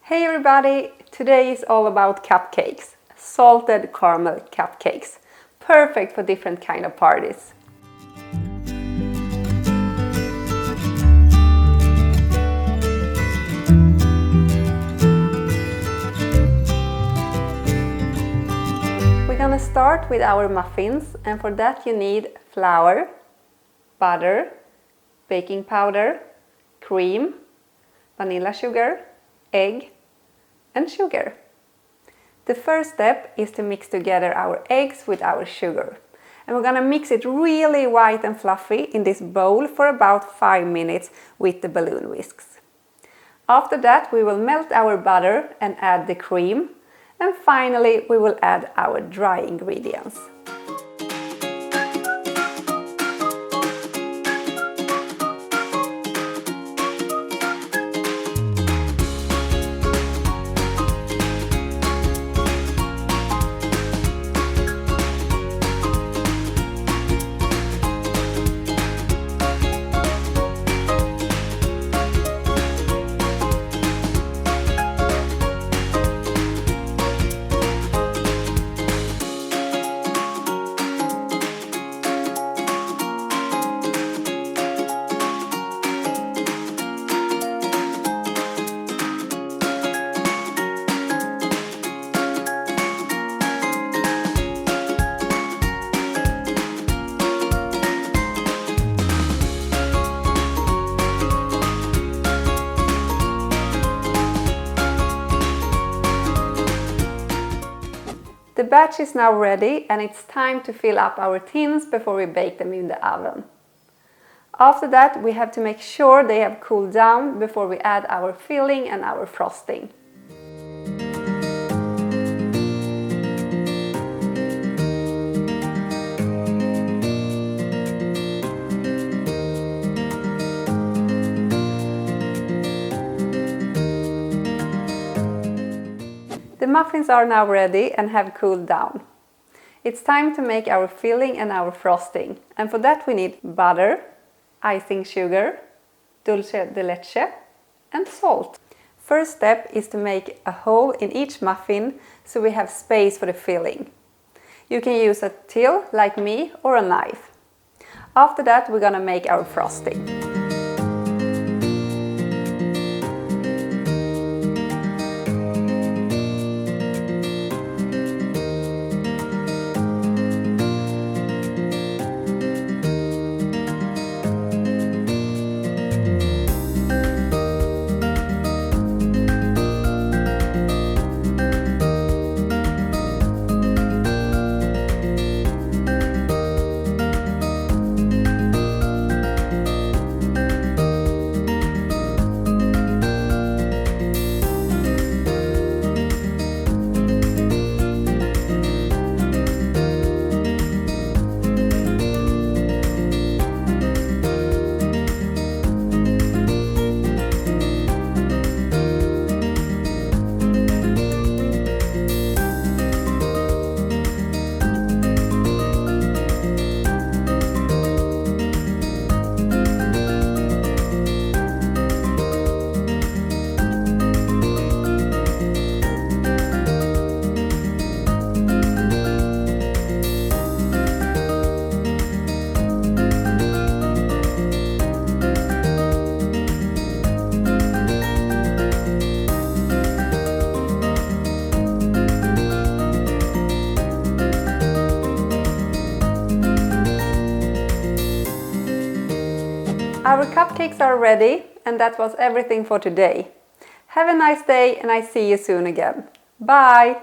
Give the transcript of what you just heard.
Hey everybody! Today is all about cupcakes. Salted caramel cupcakes. Perfect for different kind of parties. We're gonna start with our muffins, and for that you need flour, butter, baking powder, cream, vanilla sugar, egg, and sugar. The first step is to mix together our eggs with our sugar. And we're gonna mix it really white and fluffy in this bowl for about 5 minutes with the balloon whisks. After that we will melt our butter and add the cream. And finally we will add our dry ingredients. The batch is now ready and it's time to fill up our tins before we bake them in the oven. After that we have to make sure they have cooled down before we add our filling and our frosting. The muffins are now ready and have cooled down. It's time to make our filling and our frosting. And for that we need butter, icing sugar, dulce de leche and salt. First step is to make a hole in each muffin so we have space for the filling. You can use a till like me or a knife. After that we're gonna make our frosting. Our cupcakes are ready, and that was everything for today. Have a nice day and I see you soon again. Bye!